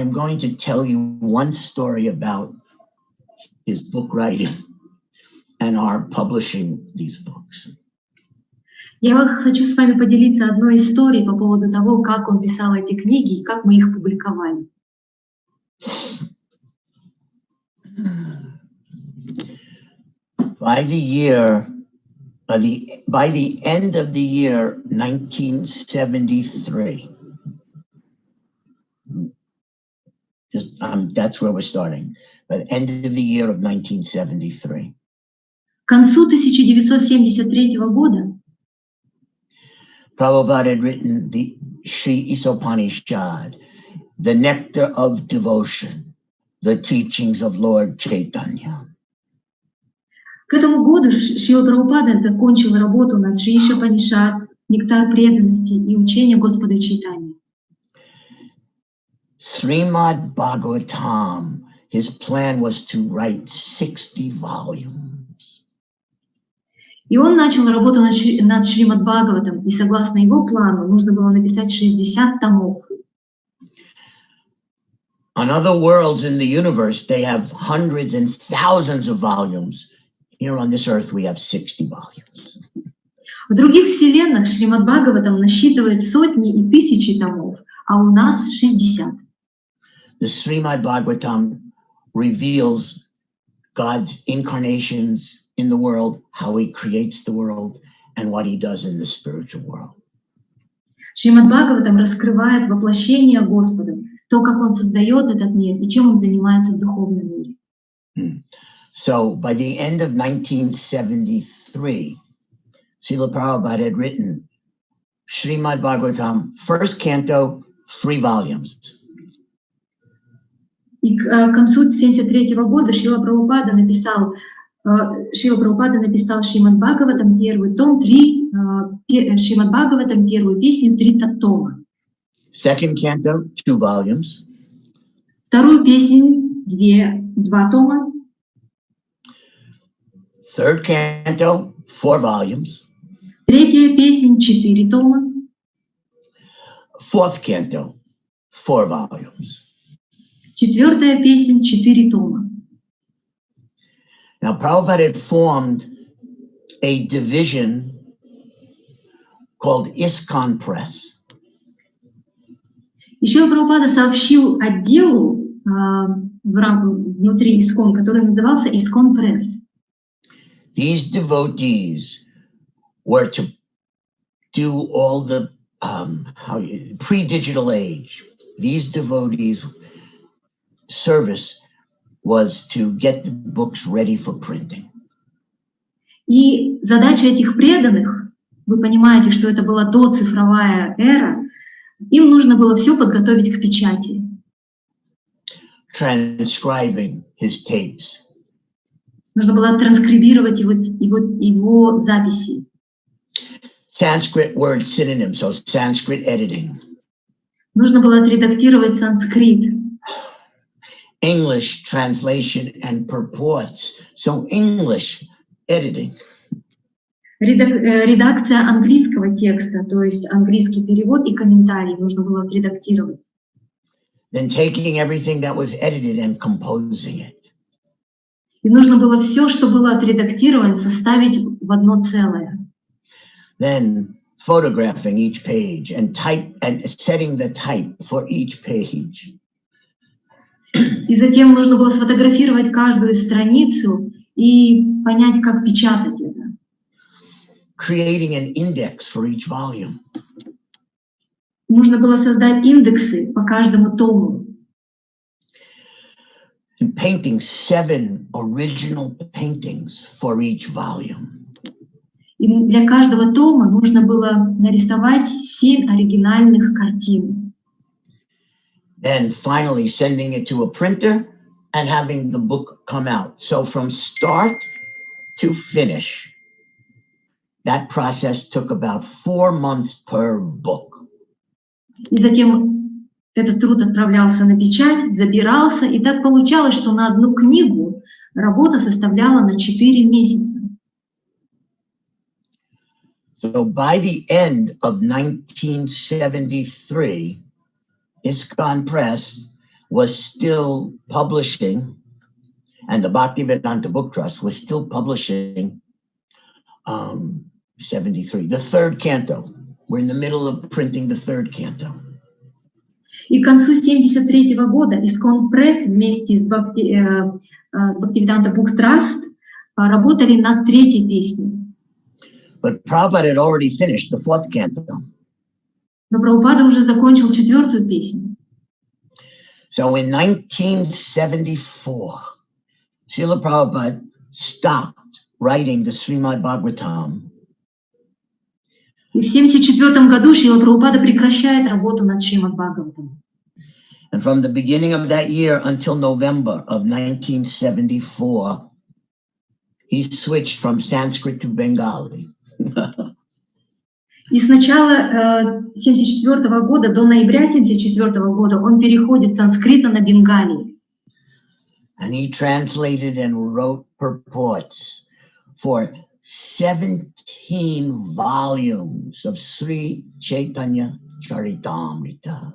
I'm going to tell you one story about his book writing and our publishing these books. Я хочу с вами поделиться одной историей по поводу того, как он писал эти книги и как мы их публиковали. By the end of the year 1973, that's where we're starting. By the end of the year of 1973. К концу 1973 года Prabhupada had written the Sri Isopanishad, the Nectar of Devotion, the teachings of Lord Chaitanya. К этому году Шрила Прабхупада закончил работу над Шри Ишопанишад, Нектар преданности и учения Господа Чайтаньи. Srimad Bhagavatam, his plan was to write 60 volumes. И он начал работу над Шримад Бхагаватом, и согласно его плану нужно было написать 60 томов. On other worlds in the universe, they have hundreds and thousands of volumes. Here on this earth, we have 60 volumes. В других вселенных Шримад Бхагаватам насчитывает сотни и тысячи томов, а у нас 60. The Srimad Bhagavatam reveals God's incarnations in the world, how he creates the world, and what he does in the spiritual world. Шримад Бхагаватам раскрывает воплощение Господа, то, как он создает этот мир и чем он занимается в духовном мире. So by the end of 1973, Srila Prabhupada had written Srimad Bhagavatam, first canto, 3 volumes. И к концу 1973 года Шрила Прабхупада написал Шримад Бхагаватам, первый том, Шримад Бхагаватам, первую песню, 3 тома. Second canto, 2 volumes. Вторую песню, 2 тома. Third canto, 4 volumes. Третья песня, 4 тома. Fourth canto, 4 volumes. Четвертая песня, 4 тома. Now, Prabhupada had formed a division called Iskon Press. Еще Прабхупада сообщил отделу внутри Искон, который назывался Искон Пресс. These devotees were to do all the pre-digital age. These devotees' service was to get the books ready for printing. И задача этих преданных, вы понимаете, что это была доцифровая эра, им нужно было все подготовить к печати. Transcribing his tapes. Нужно было транскрибировать его записи. Sanskrit word synonyms, so Sanskrit editing. Нужно было отредактировать санскрит. English translation and purports, so English editing. Редакция английского текста, то есть английский перевод и комментарии нужно было отредактировать. Then taking everything that was edited and composing it. И нужно было все, что было отредактировано, составить в одно целое. Then photographing each page and setting the type for each page. И затем нужно было сфотографировать каждую страницу и понять, как печатать это. Creating an index for each volume. Нужно было создать индексы по каждому тому. And painting 7 original paintings for each volume. И для каждого тома нужно было нарисовать 7 оригинальных картин. Then finally sending it to a printer and having the book come out. So from start to finish, that process took about 4 months per book. И затем этот труд отправлялся на печать, забирался, и так получалось, что на одну книгу работа составляла на 4 месяца. So by the end of 1973, Iskon Press was still publishing, and the Bhaktivedanta Book Trust was still publishing 73, the third canto. We're in the middle of printing the third canto. И к концу 1973 года Искон Пресс вместе с Bhaktivedanta Book Trust работали над третьей песней. But Prabhupada had already finished the fourth canto. Но Прабхупада уже закончил четвертую песню. So in 1974, Шрила Prabhupada stopped writing the Srimad Bhagavatam. И в 1974 году Шрила Прабхупада прекращает работу над Шримад Бхагаватом. And from the beginning of that year until November of 1974, he switched from Sanskrit to Bengali. И с начала 1974 года до ноября 1974 года он переходит с санскрита на бенгалий. And he translated and wrote purports for 17 volumes of Sri Chaitanya Charitamrita.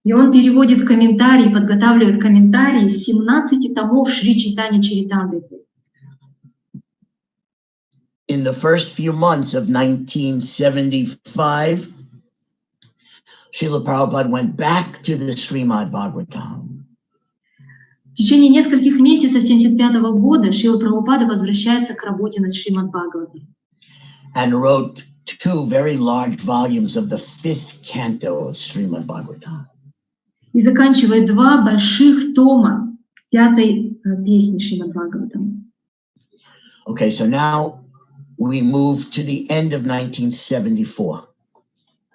И он переводит комментарии, подготавливает комментарии 17 томов Шри Чайтанья Чаритамриты. In the first few months of 1975, Srila Prabhupada went back to the Srimad Bhagavatam. В течение нескольких месяцев 1975 года Шрила Прабхупада возвращается к работе над Шримад Бхагаватом. And wrote 2 very large volumes of the 5th canto of Srimad Bhagavatam. И заканчивает 2 больших тома 5-й песни Шримад Бхагаватам. Okay, so now we move to the end of 1974.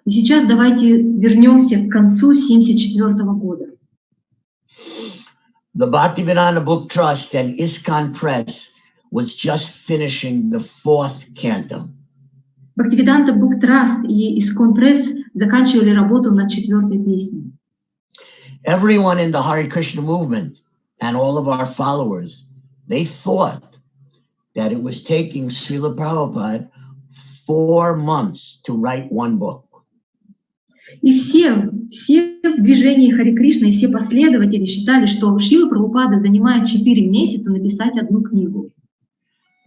И сейчас давайте вернемся к концу 1974 года. The Bhaktivedanta Book Trust and ISKCON Press was just finishing the 4th canto. Bhaktivedanta Book Trust и Искон Пресс заканчивали работу над 4-й песней. Everyone in the Hare Krishna movement and all of our followers, they thought that it was taking Srila Prabhupada 4 months to write one book. И все в движении Харе Кришна и все последователи считали, что Шрила Прабхупада занимает 4 месяца написать одну книгу.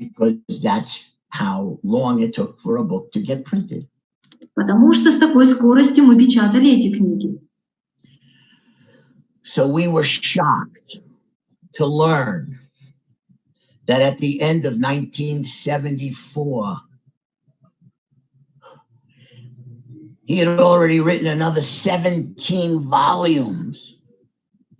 Because that's how long it took for a book to get printed. Потому что с такой скоростью мы печатали эти книги. So we were shocked to learn that at the end of 1974, he had already written another 17 volumes.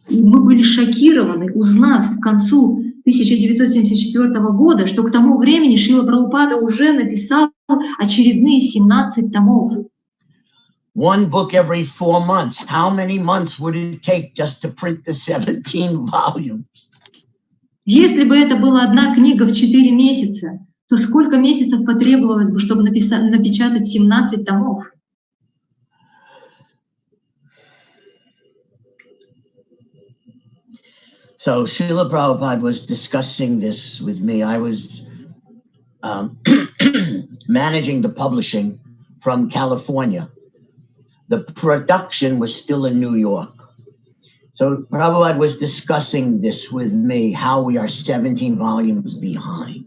И мы были шокированы, узнав к концу 1974 года, что к тому времени Шрила Прабхупада уже написал очередные 17 томов. One book every 4 months. How many months would it take just to print the 17 volumes? Если бы это была одна книга в 4 месяца, то сколько месяцев потребовалось бы, чтобы напечатать 17 томов? So Srila Prabhupada was discussing this with me. I was managing the publishing from California. The production was still in New York. So Prabhupada was discussing this with me, how we are 17 volumes behind.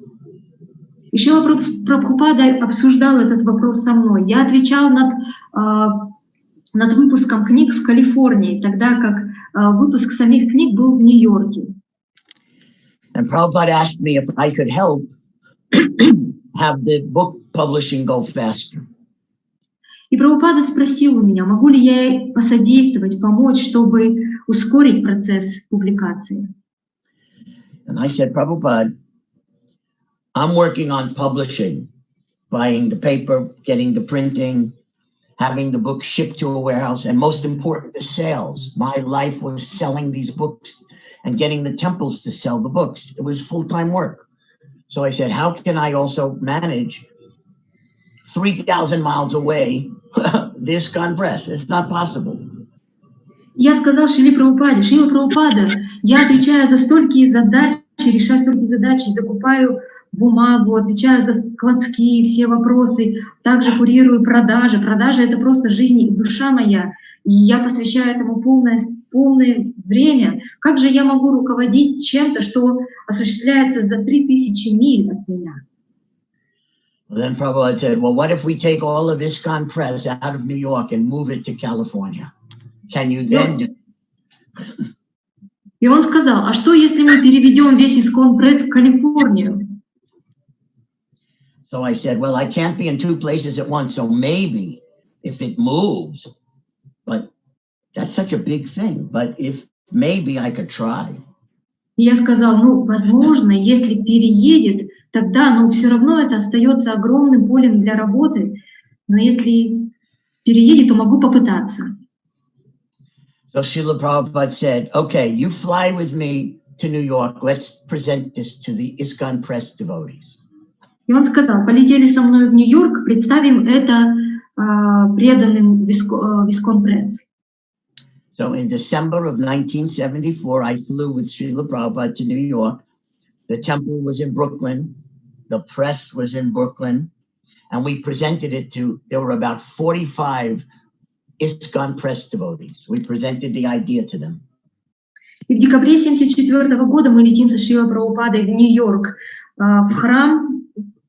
И Шрила Прабхупада обсуждал этот вопрос со мной. Я отвечал над выпуском книг в Калифорнии, тогда как выпуск самих книг был в Нью-Йорке. And Prabhupada asked me if I could help have the book publishing go faster. И Прабхупада спросил у меня, могу ли я посодействовать, помочь, чтобы ускорить процесс публикации. And I said, Prabhupada, I'm working on publishing, buying the paper, getting the printing, having the book shipped to a warehouse, and most important, the sales. My life was selling these books and getting the temples to sell the books. It was full-time work. So I said, how can I also manage 3,000 miles away this Congress? It's not possible. Я сказал Шриле Прабхупаде, Шрила Прабхупада, я отвечаю за столькие задачи, решаю столькие задачи, закупаю бумагу, отвечаю за складские все вопросы, также курирую продажи. Продажи — это просто жизнь и душа моя. и я посвящаю этому полное время. Как же я могу руководить чем-то, что осуществляется за 3000 миль от меня? Then Prabhupada said, well, what if we take all of ISKCON Press out of New York and move it to California? Can you then do? И он сказал, а что если мы переведем весь Искон Пресс в Калифорнию? So I said, well, I can't be in two places at once, so maybe if it moves, but that's such a big thing, but if maybe I could try. И я сказал, ну, возможно, если переедет, тогда, но все равно это остается огромным полем для работы, но если переедет, то могу попытаться. So Шриле Прабхупада said, okay, you fly with me to New York, let's present this to the ISKCON Press devotees. И он сказал, полетели со мной в Нью-Йорк, представим это преданным Искон Пресс. So in December of 1974, I flew with Шриле Prabhupada to New York. The temple was in Brooklyn. The press was in Brooklyn. And we presented it to, there were about 45 ISKCON Press devotees. We presented the idea to them. И в декабре 1974 года мы летим со Шрилой Прабхупадой в Нью-Йорк, в храм,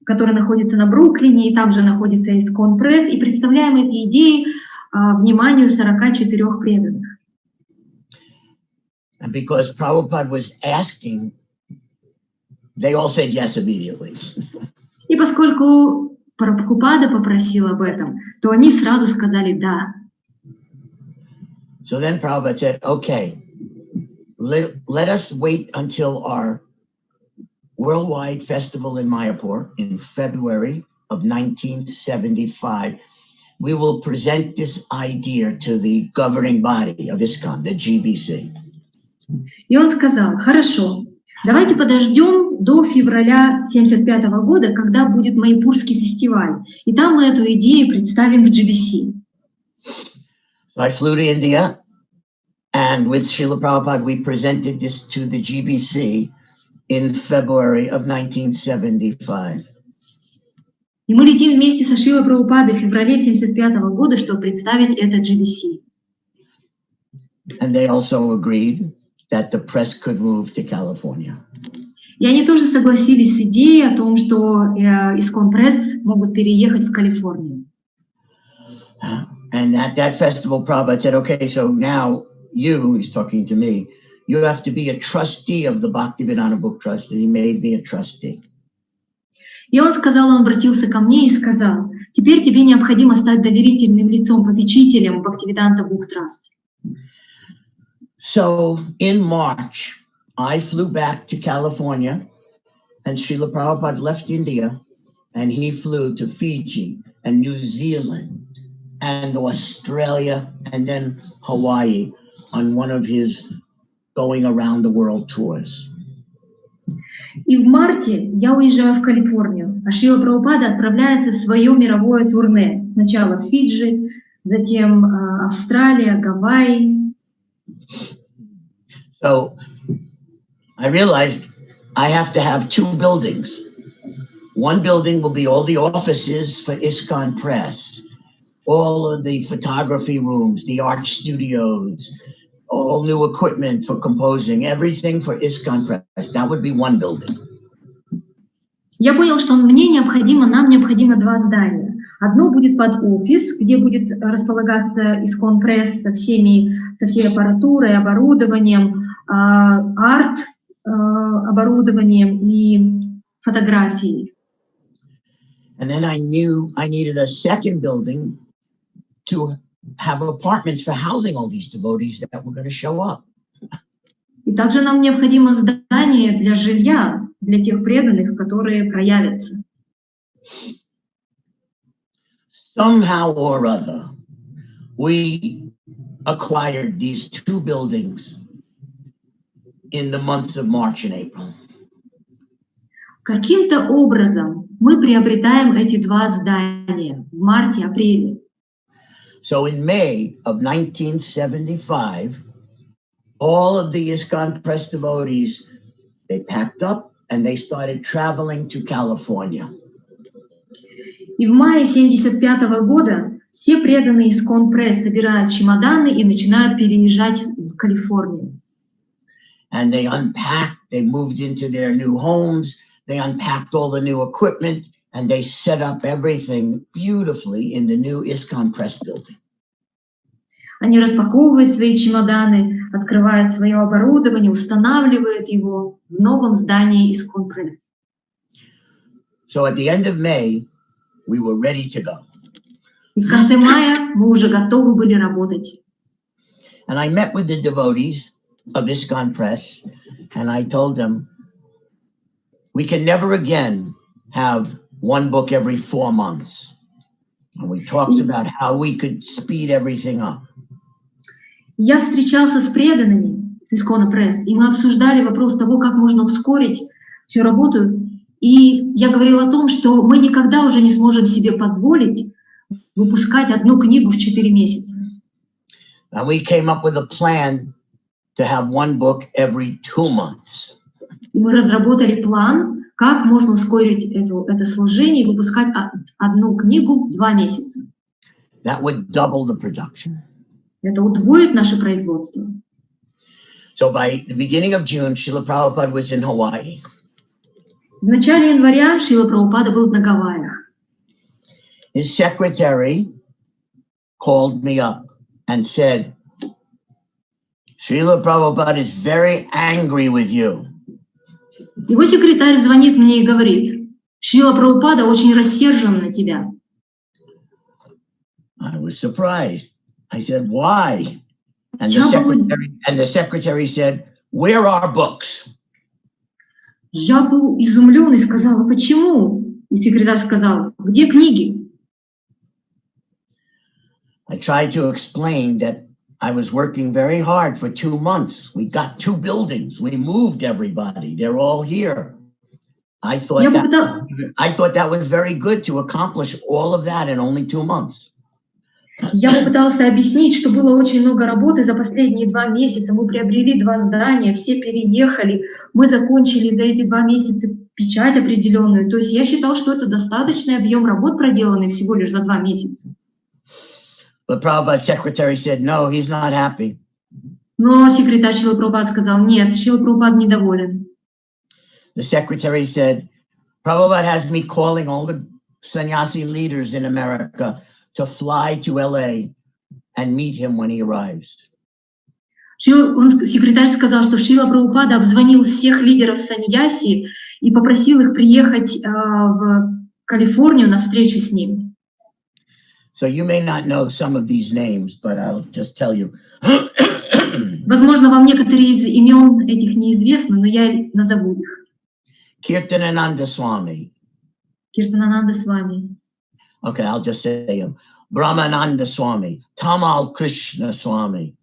который находится на Бруклине, и там же находится Искон Пресс, и представляем эти идеи вниманию 44 преданных. And because Prabhupada was asking, they all said yes immediately. И поскольку Прабхупада попросил об этом, то они сразу сказали «да». So then Prabhupada said, okay, let us wait until our worldwide festival in Mayapur in February of 1975. We will present this idea to the governing body of ISKCON, the GBC. И он сказал, хорошо, давайте подождем до февраля 1975 года, когда будет Майяпурский фестиваль, и там мы эту идею представим в GBC. So I flew to India, and with Шриле Prabhupada, we presented this to the GBC in February of 1975. И мы летим вместе со Шрилой Прабхупадой в феврале 1975 года, чтобы представить это GBC. And they also agreed that the press could move to California. И они тоже согласились с идеей о том, что Искон Пресс могут переехать в Калифорнию. And at that festival, Prabhupada said, okay, so now he's talking to me, you have to be a trustee of the Bhaktivedanta Book Trust, and he made me a trustee. И он сказал, он обратился ко мне и сказал, теперь тебе необходимо стать доверительным лицом, попечителем Бхактивиданта Book Trust. So in March, I flew back to California, and Srila Prabhupada left India, and he flew to Fiji and New Zealand and Australia and then Hawaii on one of his going around the world tours. И в марте я уезжаю в Калифорнию, а Шрила Прабхупада отправляется в свое мировое турне. Сначала в Фиджи, затем Австралия, Гавайи. So I realized I have to have two buildings. One building will be all the offices for ISKCON Press, all of the photography rooms, the art studios, all new equipment for composing, everything for ISKCON Press. That would be one building. Я понял, что нам необходимо два здания. Одно будет под офис, где будет располагаться Искон Пресс со всей аппаратурой, оборудованием, арт-оборудованием и фотографией. And then I knew I needed a second building to have apartments for housing all these devotees that were going to show up. И также нам необходимо здание для жилья, для тех преданных, которые проявятся. Somehow or other, we acquired these two buildings in the months of March and April. Каким-то образом мы приобретаем эти два здания в марте-апреле. So in May of 1975, all of the ISKCON Press devotees, they packed up and they started traveling to California. И в мае 1975 года Все преданные Искон Пресс собирают чемоданы и начинают переезжать в Калифорнию. And they unpacked, they moved into their new homes, they unpacked all the new equipment, and they set up everything beautifully in the new ISKCON Press building. Они распаковывают свои чемоданы, открывают свое оборудование, устанавливают его в новом здании Искон Пресс. So at the end of May, we were ready to go. И в конце мая мы уже готовы были работать. And I met with the devotees of ISKCON Press, and I told them, we can never again have one book every 4 months. And we talked about how we could speed everything up. Я встречался с преданными с Искона Пресс, и мы обсуждали вопрос того, как можно ускорить всю работу. И я говорила о том, что мы никогда уже не сможем себе позволить выпускать одну книгу в 4 месяца. And we came up with a plan to have one book every 2 months. И мы разработали план, как можно ускорить это служение и выпускать одну книгу в 2 месяца. That would double the production. Это удвоит наше производство. So by the beginning of June, Шрила Прабхупада was in Hawaii. В начале января Шрила Прабхупада был на Гавайях. His secretary called me up and said, Шрила Prabhupada is very angry with you. Его секретарь звонит мне и говорит, Шрила Прабхупада очень рассержен на тебя. I was surprised. I said, why? And the secretary said, where are books? Я был изумлен и сказал, а почему? И секретарь сказал, где книги? I tried to explain that I was working very hard for 2 months. We got 2 buildings. We moved everybody. They're all here. I thought that was very good to accomplish all of that in only 2 months. Я попытался объяснить, что было очень много работы за последние 2 месяца. Мы приобрели 2 здания, все переехали. Мы закончили за эти 2 месяца печать определенную. То есть я считал, что это достаточный объем работ, проделанный всего лишь за 2 месяца. But Prabhupada's secretary said, no, he's not happy. Но секретарь Шрилы Прабхупады сказал, нет, Шрила Прабхупада недоволен. The secretary said, Prabhupada has me calling all the sannyasi leaders in America to fly to LA and meet him when he arrives. Секретарь сказал, что Шрила Прабхупада обзвонил всех лидеров саньяси и попросил их приехать в Калифорнию на встречу с ним. So you may not know some of these names, but I'll just tell you. Возможно, вам некоторые из имен этих неизвестны, но я назову их. Kirtanananda Swami. Kirtanananda Swami. Okay, I'll just say him. Brahmananda Swami, Tamal Krishna Swami,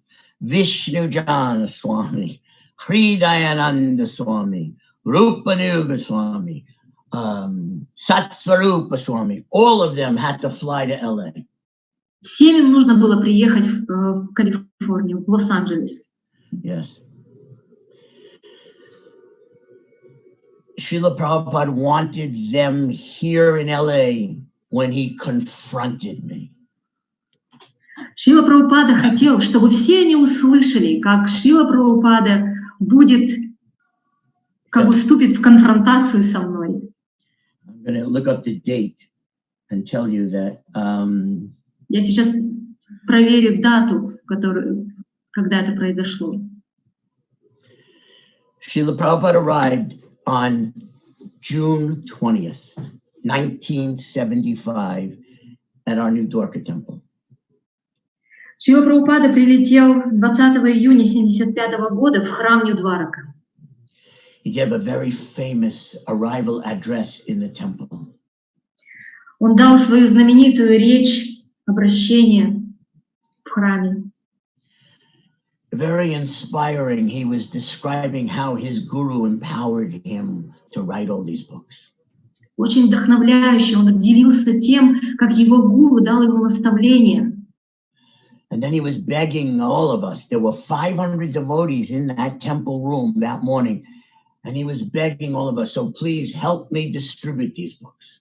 Vishnu Jana Swami, Hridayananda Swami, Rupanuga Swami, Satsvarupa Swami. All of them had to fly to LA. Всем им нужно было приехать в Калифорнию, в Лос-Анджелес. Yes. Srila Prabhupada wanted them here in LA when he confronted me. Шрила Прабхупада хотел, чтобы все они услышали, как Шрила Прабхупада будет, как бы вступит в конфронтацию со мной. I'm going to look up the date and tell you that. Я сейчас проверю дату, когда это произошло. Srila Prabhupada arrived on June 20th, 1975, at our new Dwarka temple. Шрила Прабхупада прилетел 20 июня 1975 года в храм Нью-Дварака. He gave a very famous arrival address in the temple. Он дал свою знаменитую речь, обращение в храме. Very inspiring. He was describing how his guru empowered him to write all these books. Очень вдохновляюще. Он делился тем, как его гуру дал ему наставление. And then he was begging all of us. There were 500 devotees in that temple room that morning. And he was begging all of us, so please help me distribute these books.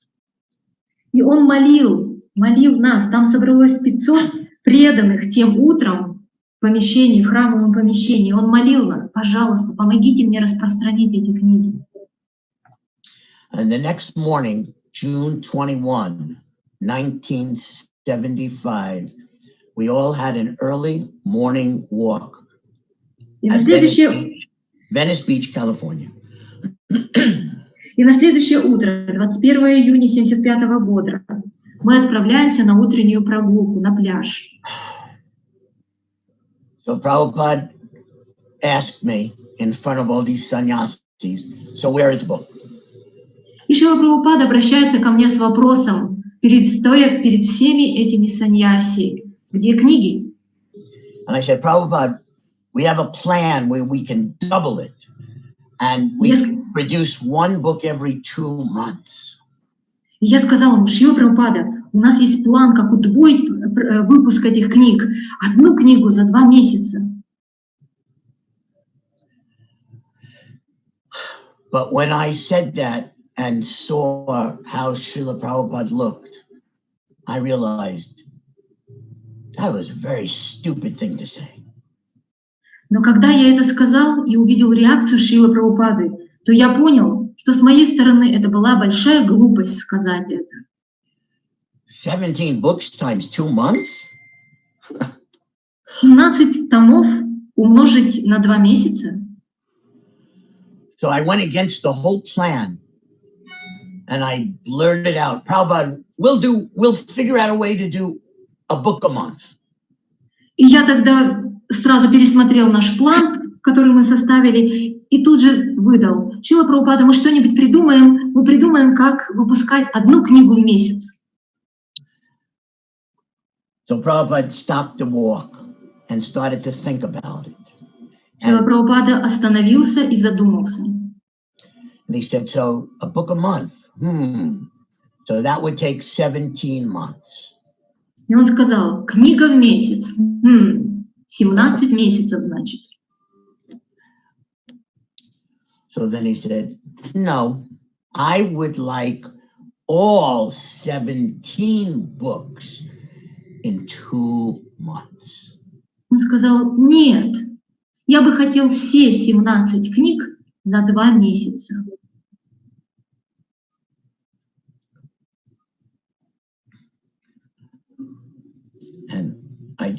И он молил молил нас. Там собралось 500 преданных тем утром в помещении, в храмовом помещении. Он молил нас: пожалуйста, помогите мне распространить эти книги. And the next morning, June 21, 1975, we all had an early morning walk И на at следующее, Venice Beach, California. и на следующее утро, 21 июня 1975 года, мы отправляемся на утреннюю прогулку на пляж. So Prabhupada asked me in front of all these sannyasis, so where is the book? И Шрила Прабхупада обращается ко мне с вопросом, стоя перед всеми этими саньяси: где книги? And I said, Prabhupada, we have a plan where we can double it. And we produce one book every 2 months. И я сказала ему: Шрила Прабхупада, у нас есть план, как удвоить выпуск этих книг. Одну книгу за 2 месяца. But when I said that and saw how Srila Prabhupada looked, I realized that was a very stupid thing to say. Но когда я это сказал и увидел реакцию Шрилы Прабхупады, то я понял, что с моей стороны это была большая глупость сказать это. 17 books times 2 months? 17 томов умножить на 2 месяца? So I went against the whole plan and I blurted out, Prabhupada, we'll figure out a way to do a book a month. И я тогда сразу пересмотрел наш план, который мы составили, и тут же выдал: Шрила Прабхупада, мы что-нибудь придумаем, мы придумаем, как выпускать одну книгу в месяц. So Prabhupada stopped the walk and started to think about it. Шрила Прабхупада остановился и задумался. And he said, so a book a month, so that would take 17 months. И он сказал: книга в месяц. 17 месяцев, значит. So then he said, no, I would like all 17 books in 2 months. Он сказал: нет, я бы хотел все 17 книг за 2 месяца. And I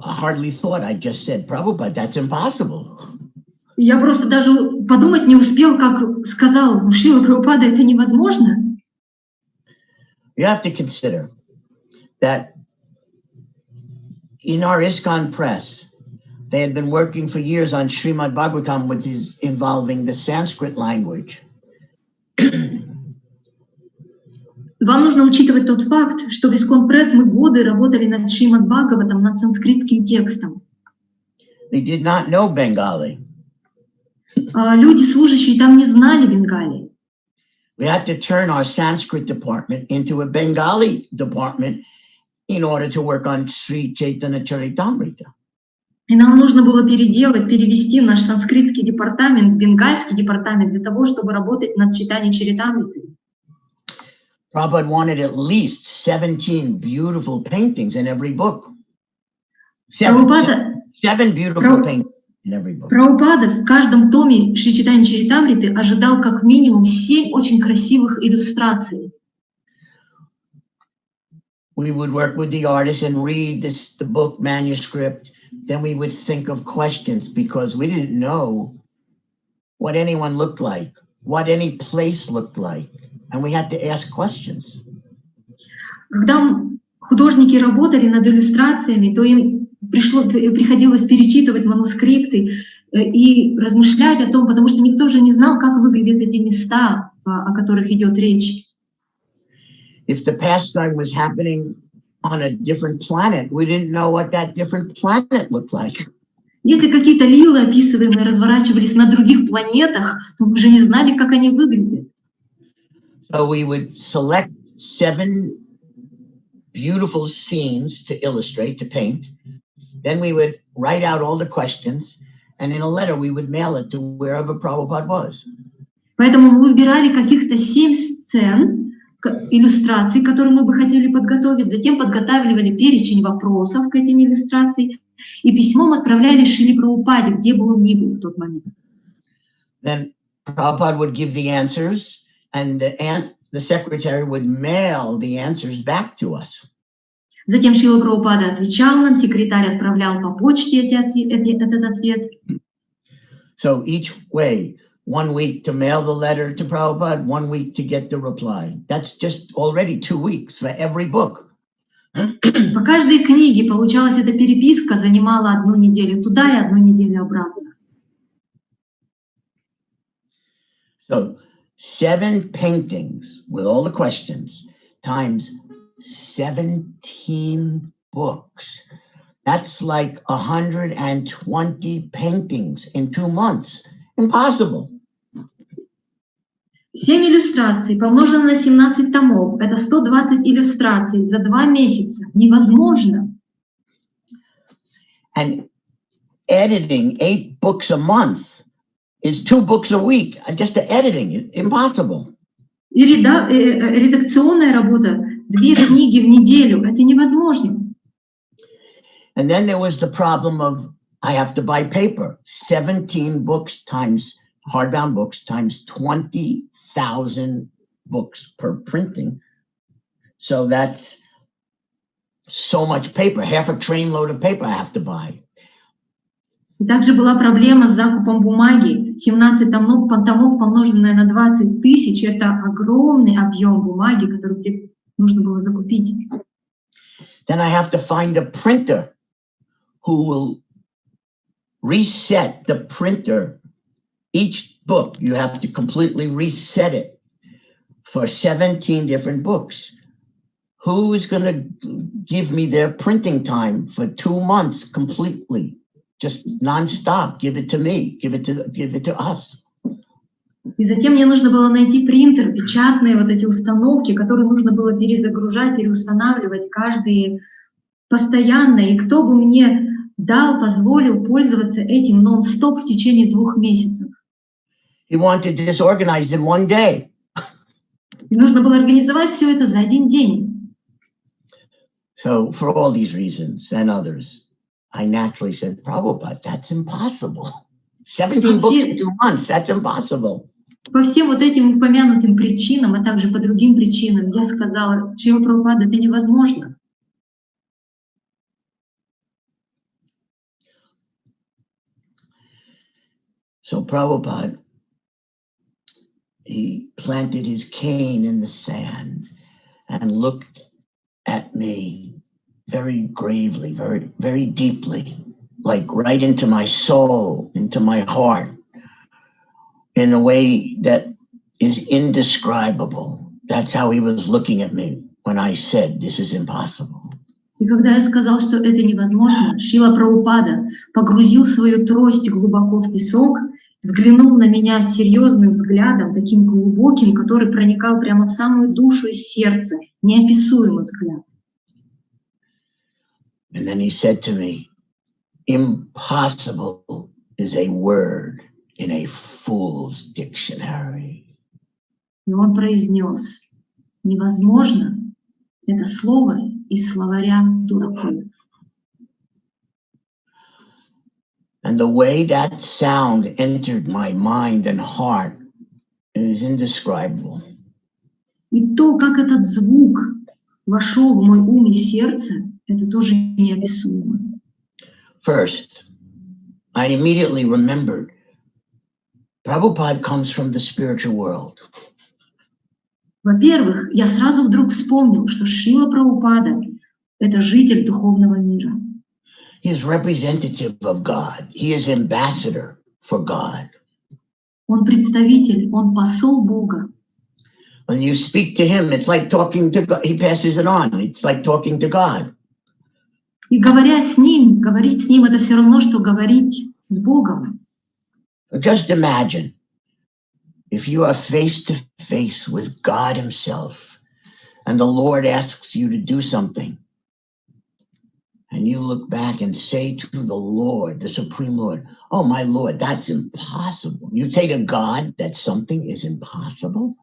hardly thought, I just said, Prabhupada, that's impossible. Я просто даже подумать не успел, как сказал Шрила Прабхупада, это невозможно. You have to consider that in our ISKCON press, they had been working for years on Srimad Bhagavatam, which is involving the Sanskrit language. Вам нужно учитывать тот факт, что в Искон Пресс мы годы работали над Шримад Бхагаватом, над санскритским текстом. They did not know Bengali. Люди, служащие там, не знали Бенгалии. We had to turn our Sanskrit department into a Bengali department in order to work on Sri Chaitanya Charitamrita. И нам нужно было перевести наш санскритский департамент в бенгальский департамент для того, чтобы работать над читанием Чаритамриты. Prabhupada wanted at least 17 beautiful paintings in every book. Seven beautiful paintings in every book. Прабхупада в каждом томе Шри Чайтанья Чаритамриты ожидал как минимум 7 очень красивых иллюстраций. We would work with the artist and read the book manuscript. Then we would think of questions because we didn't know what anyone looked like, what any place looked like. And we had to ask questions. Когда художники работали над иллюстрациями, то им приходилось перечитывать манускрипты и размышлять о том, потому что никто же не знал, как выглядят эти места, о которых идет речь. If the pastime was happening on a different planet, we didn't know what that different planet looked like. Если какие-то лилы, описываемые, разворачивались на других планетах, то мы уже не знали, как они выглядят. So we would select 7 beautiful scenes to illustrate, to paint. Then we would write out all the questions, and in a letter we would mail it to wherever Prabhupada was. Поэтому мы выбирали каких-то 7 сцен, иллюстраций, которые мы бы хотели подготовить, затем подготавливали перечень вопросов к этим иллюстрациям и письмом отправляли Шриле Прабхупаде, где бы он ни был в тот момент. Then Prabhupada would give the answers, and the secretary would mail the answers back to us. Затем Шрила Прабхупада отвечал нам, секретарь отправлял по почте этот ответ. So each way, 1 week to mail the letter to Prabhupada, 1 week to get the reply. That's just already 2 weeks for every book. По каждой книге получалась эта переписка, занимала 1 неделю туда и 1 неделю обратно. So 7 paintings with all the questions times 17 books. That's like 120 paintings in 2 months. Impossible. 7 иллюстраций помножено на 17 томов. Это 120 иллюстраций за 2 месяца. Невозможно. And editing 8 books a month is 2 books a week. Just the editing, impossible. И редакционная работа, 2 книги в неделю, это невозможно. And then there was the problem of I have to buy paper. 17 books times hardbound books times 20,000 books per printing. So that's so much paper, half a train load of paper I have to buy. И также была проблема с закупом бумаги. 17 томов помноженное на 20 тысяч, это огромный объем бумаги, который нужно было закупить. Then I have to find a printer who will reset the printer. Each book, you have to completely reset it for 17 different books. Who is going to give me their printing time for 2 months completely? Just non-stop. Give it to me. Give it to us. И затем мне нужно было найти принтер, печатные вот эти установки, которые нужно было перезагружать, переустанавливать каждые постоянно. И кто бы мне дал, позволил пользоваться этим нон-стоп в течение 2 месяцев. He wanted this organized in 1 day. И нужно было организовать все это за 1 день. So for all these reasons and others, I naturally said, Prabhupada, that's impossible. 17 books in 2 months, that's impossible. По всем вот этим упомянутым причинам, а также по другим причинам, я сказала, Шрила Прабхупада, это невозможно. So Prabhupada, he planted his cane in the sand and looked at me very gravely, very, very deeply, like right into my soul, into my heart, in a way that is indescribable. That's how he was looking at me when I said, this is impossible. И когда я сказал, что это невозможно, Шрила Прабхупада погрузил свою трость глубоко в песок, взглянул на меня серьезным взглядом, таким глубоким, который проникал прямо в самую душу и сердце, неописуемый взгляд. And then he said to me, impossible is a word in a fool's dictionary. И он произнес, невозможно — это слово из словаря дураков. And the way that sound entered my mind and heart is indescribable. И то, как этот звук вошел в мой ум и сердце, это тоже неописуемо. First, I immediately remembered Prabhupada comes from the spiritual world. Во-первых, я сразу вдруг вспомнил, что Шрила Прабхупада — это житель духовного мира. He is representative of God. He is ambassador for God. Он представитель, он посол Бога. When you speak to him, it's like talking to God. He passes it on. It's like talking to God. И говорить с ним — это все равно, что говорить с Богом. Just imagine if you are face to face with God himself and the Lord asks you to do something and you look back and say to the Lord, the Supreme Lord, oh, my Lord, that's impossible. You say to God that something is impossible?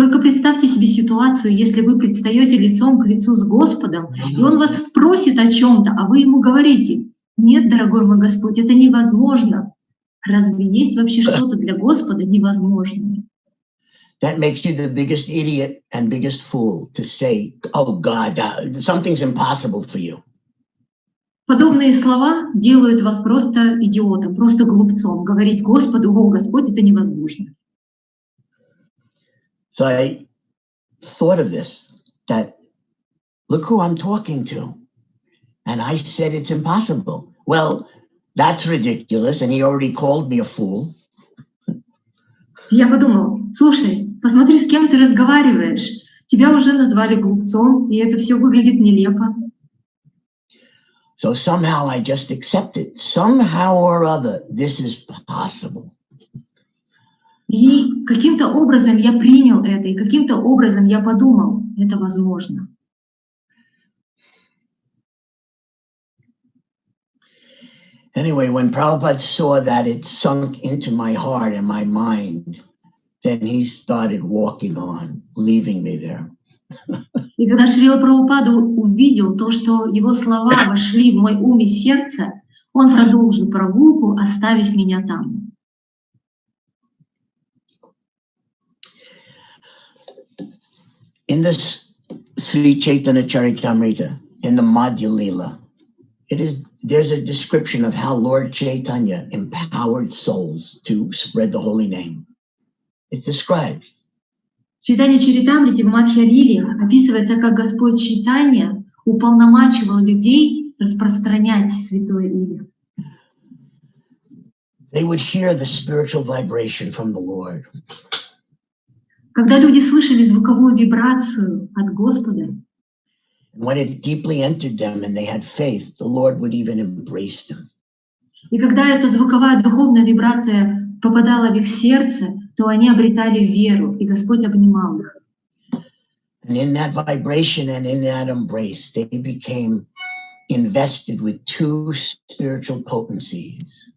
Только представьте себе ситуацию, если вы предстаете лицом к лицу с Господом, и Он вас спросит о чем-то, а вы Ему говорите: «Нет, дорогой мой Господь, это невозможно». Разве есть вообще что-то для Господа невозможное? That makes you the biggest idiot and biggest fool to say, oh God, something's impossible for you. Подобные слова делают вас просто идиотом, просто глупцом. Говорить Господу: «О, Господь, это невозможно». So I thought of this, that look who I'm talking to. And I said it's impossible. Well, that's ridiculous, and he already called me a fool. Я подумал: слушай, посмотри, с кем ты разговариваешь. Тебя уже назвали глупцом, и это все выглядит нелепо. So somehow I just accepted. Somehow or other, this is possible. И каким-то образом я принял это, и каким-то образом я подумал: это возможно. Anyway, when Prabhupada saw that it sunk into my heart and my mind, then he started walking on, leaving me there. И когда Шрила Прабхупада увидел то, что его слова вошли в мой ум и сердце, он продолжил прогулку, оставив меня там. In this Sri Chaitanya Charitamrita, in the Madhya Lila, there's a description of how Lord Chaitanya empowered souls to spread the holy name. It's described. В Чайтанья Чаритамрите в Мадхья-лиле описывается, как Господь Чайтанья уполномачивал людей распространять святое имя. They would hear the spiritual vibration from the Lord. Когда люди слышали звуковую вибрацию от Господа, and when it deeply entered them and they had faith, the Lord would even embrace them. И когда эта звуковая духовная вибрация попадала в их сердце, то они обретали веру, и Господь обнимал их. And in that vibration and in that embrace, they became invested with two spiritual potencies.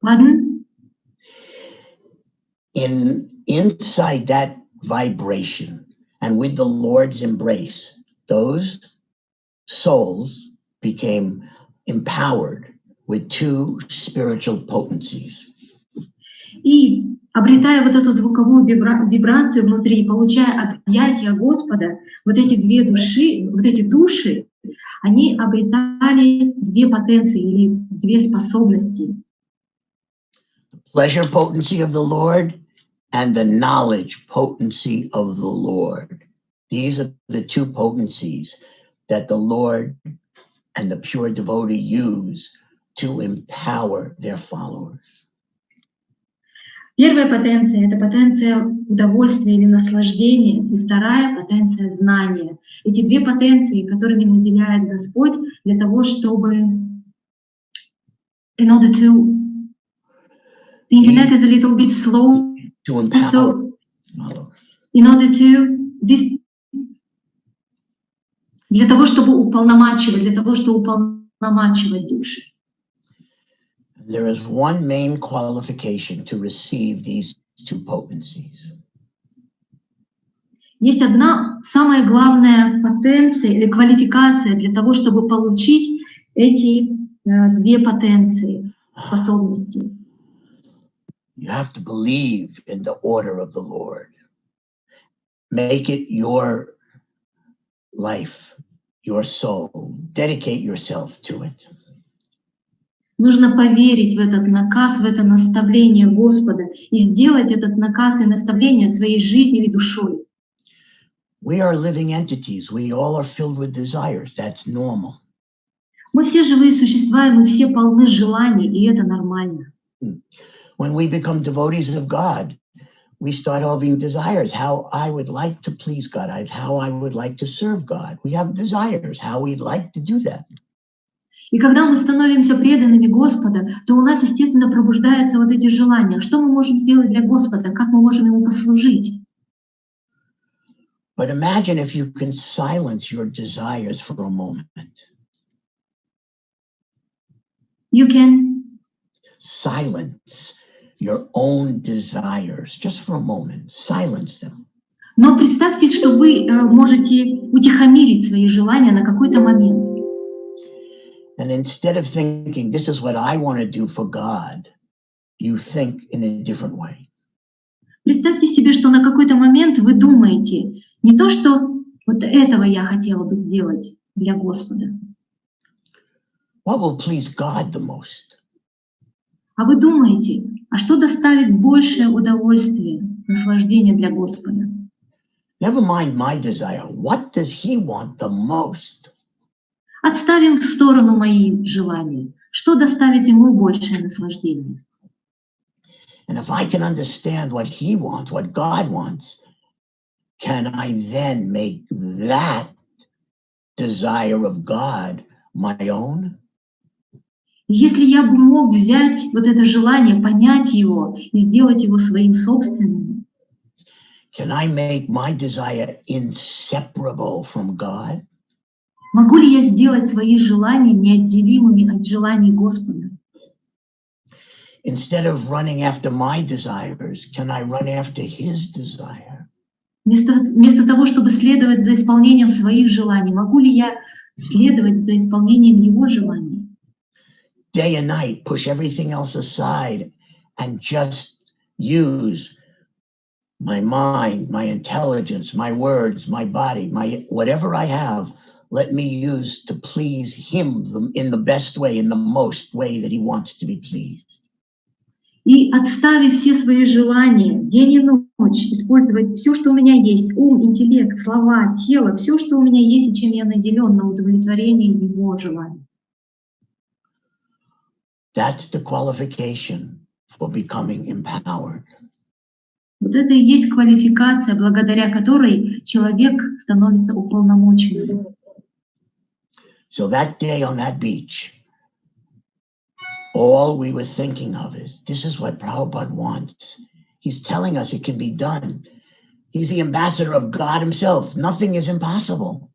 Pardon? Inside that vibration and with the Lord's embrace, those souls became empowered with two spiritual potencies. И обретая вот эту звуковую вибрацию внутри, получая объятия Господа, вот эти две души, вот эти души, они обретали две потенции или две способности. Pleasure potency of the Lord and the knowledge potency of the Lord. These are the two potencies that the Lord and the pure devotee use to empower their followers. Первая потенция — это потенция удовольствия или наслаждения, и вторая — потенция знания. Эти две потенции, которыми наделяет Господь для того, чтобы in order to the internet is a little bit slow, to empower so in order to this для того, чтобы уполномачивать души. There is one main qualification to receive these two potencies. Есть одна самая главная потенция или квалификация для того, чтобы получить эти две потенции, способности. You have to believe in the order of the Lord. Make it your life, your soul. Dedicate yourself to it. Нужно поверить в этот наказ, в это наставление Господа и сделать этот наказ и наставление своей жизнью и душой. We are living entities. We all are filled with desires. That's normal. Мы все живые существа, и мы все полны желаний, и это нормально. When we become devotees of God, we start having desires. How I would like to please God. How I would like to serve God. We have desires. How we'd like to do that. И когда мы становимся преданными Господа, то у нас, естественно, пробуждаются вот эти желания. Что мы можем сделать для Господа? Как мы можем Ему послужить? But imagine if you can silence your desires for a moment. You can Silence your own desires, just for a moment, silence them. Но представьте, что вы можете утихомирить свои желания на какой-то момент. And instead of thinking, this is what I want to do for God, you think in a different way. Представьте себе, что на какой-то момент вы думаете не то, что вот этого я хотела бы сделать для Господа. What will please God the most? А вы думаете, а что доставит большее удовольствие, наслаждение для Господа? Never mind my desire. What does He want the most? Отставим в сторону мои желания. Что доставит Ему большее наслаждение? And if I can understand what He wants, what God wants, can I then make that desire of God my own? Если я бы мог взять вот это желание, понять его и сделать его своим собственным, Can I make my desire inseparable from God? могу ли я сделать свои желания неотделимыми от желаний Господа? Instead of running after my desires, can I run after His desire? Вместо того, чтобы следовать за исполнением своих желаний, могу ли я следовать за исполнением Его желаний? Day and night, push everything else aside and just use my mind, my intelligence, my words, my body, my whatever I have, let me use to please Him in the best way, in the most way that He wants to be pleased. И отставив все свои желания, день и ночь, использовать все, что у меня есть, ум, интеллект, слова, тело, все, что у меня есть и чем я наделен, на удовлетворение Его желаний. That's the qualification for becoming empowered. Вот это и есть квалификация, благодаря которой человек становится уполномоченным. So that day on that beach, all we were thinking of is, this is what Prabhupada wants. He's telling us it can be done. He's the ambassador of God Himself. Nothing is impossible.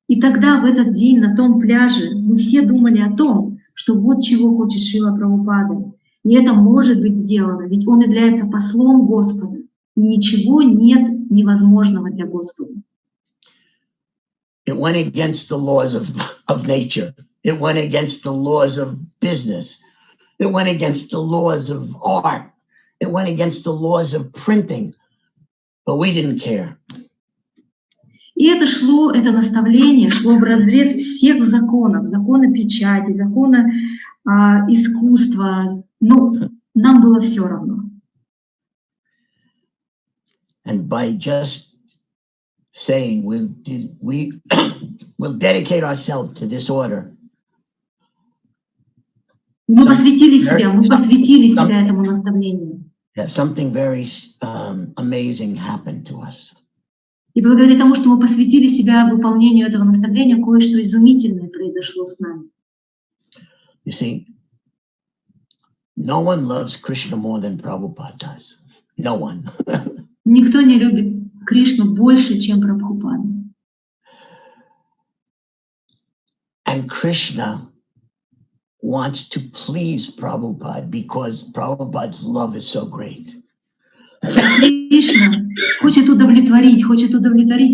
И тогда в этот день на том пляже мы все думали о том, что вот чего хочет Шрила Прабхупада. И это может быть сделано, ведь он является послом Господа. И ничего нет невозможного для Господа. It went against the laws of nature. It went against the laws of business. It went against the laws of art. It went against the laws of printing. But we didn't care. И это наставление шло вразрез всех законов, закона печати, закона искусства. Но нам было все равно. And by just saying we'll dedicate ourselves to this order. Мы посвятили себя этому наставлению. Yeah, something very amazing happened to us. И благодаря тому, что мы посвятили себя выполнению этого наставления, кое-что изумительное произошло с нами. You see, no one loves Krishna more than Prabhupada does. No one. Никто не любит Кришну больше, чем Прабхупада. And Krishna wants to please Prabhupada because Prabhupada's love is so great. Кришна хочет удовлетворить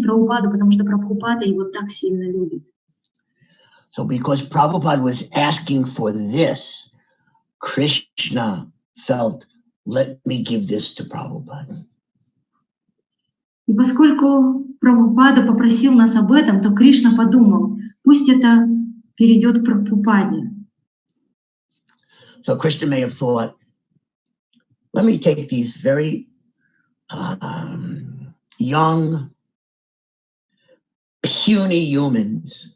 Прабхупаду, потому что Прабхупада его так сильно любит. So because Prabhupada was asking for this, Krishna felt, let me give this to Prabhupada. И поскольку Прабхупада попросил нас об этом, то Кришна подумал, пусть это перейдет к Прабхупаде. So Krishna may have thought, let me take these very young, puny humans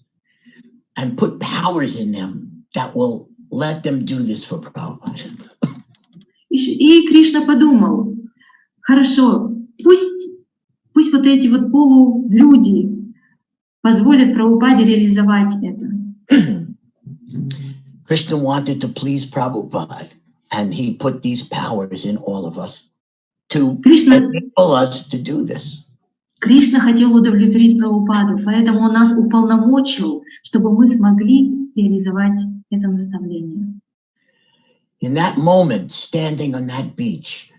and put powers in them that will let them do this for Prabhupada. И Кришна подумал, хорошо, пусть вот эти вот полулюди позволят Прабхупаде реализовать это. Krishna wanted to please Prabhupada, and he put these powers in all of us to enable us to do this. Кришна хотел удовлетворить Прабхупаду, поэтому он нас уполномочил, чтобы мы смогли реализовать это наставление. In In that moment, standing on that beach,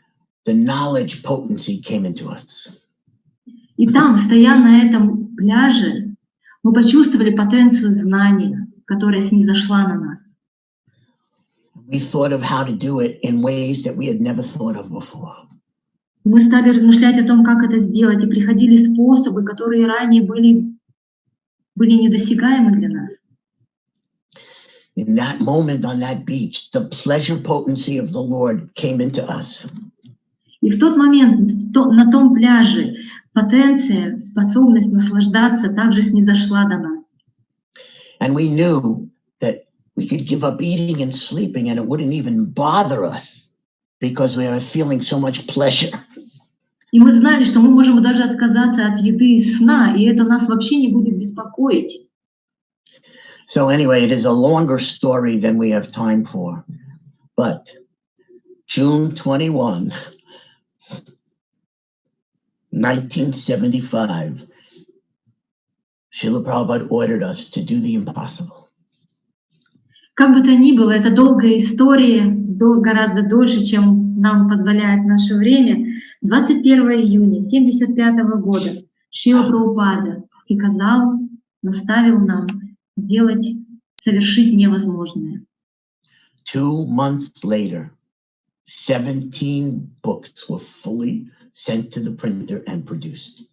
the knowledge potency came into us. И там, стоя на этом пляже, мы почувствовали потенцию знания, которая снизошла на нас. We thought of how to do it in ways that we had never thought of before. Мы стали размышлять о том, как это сделать, и приходили способы, которые ранее были недосягаемы для нас. In that moment on that beach, the pleasure potency of the Lord came into us. И в тот момент на том пляже потенция, способность наслаждаться также снизошла до нас. And we knew that we could give up eating and sleeping and it wouldn't even bother us because we were feeling so much pleasure. И мы знали, что мы можем даже отказаться от еды и сна, и это нас вообще не будет беспокоить. So anyway, it is a longer story than we have time for. But June 21, 1975, Шрила Prabhupada ordered us to do the impossible. Как бы то ни было, это долгая история, гораздо дольше, чем нам позволяет наше время. 21 июня 1975 года Шрила Прабхупада приказал, наставил нам совершить невозможное. 2 months later, 17 books were fully sent to the printer and produced.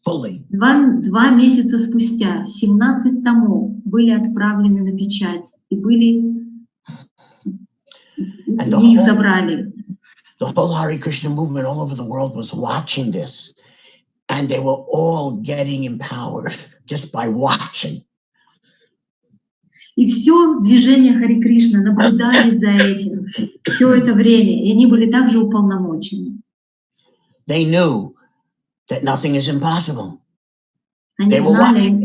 Fully. Два месяца спустя 17 томов были отправлены на печать, и их забрали. The whole Hare Krishna movement all over the world was watching this, and they were all getting empowered just by watching. И все движение Харе Кришна наблюдали за этим все это время, и они были также уполномочены. They knew that nothing is impossible. Они знали,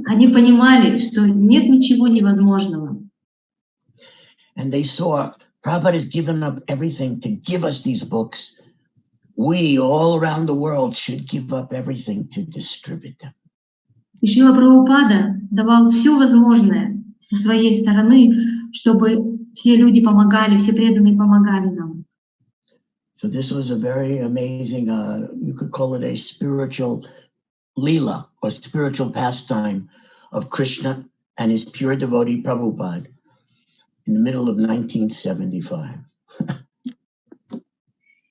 они понимали, что нет ничего невозможного. And they saw Prabhupada has given up everything to give us these books. We all around the world should give up everything to distribute them. И Шрила Прабхупада давал все возможное со своей стороны, чтобы все люди помогали, все преданные помогали нам. So this was a very amazing, you could call it a spiritual lila or spiritual pastime of Krishna and his pure devotee Prabhupada in the middle of 1975.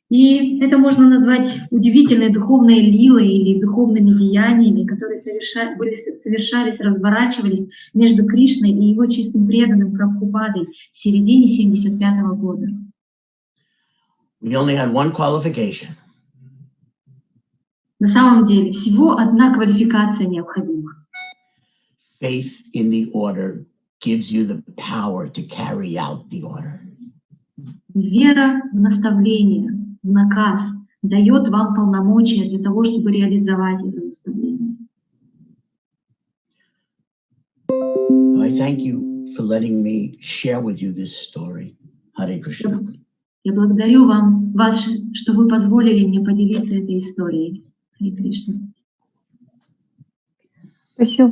И это можно назвать удивительной духовной лилой или духовными деяниями, которые совершались, разворачивались между Кришной и его чистым преданным Прабхупадой в середине 1975 года. We only had one qualification. На самом деле, всего одна квалификация необходима. Faith in the order gives you the power to carry out the order. Вера в наставление, в наказ дает вам полномочия для того, чтобы реализовать это наставление. I thank you for letting me share with you this story. Hare Krishna. Я благодарю вас, что вы позволили мне поделиться этой историей. Харе Кришна. Спасибо.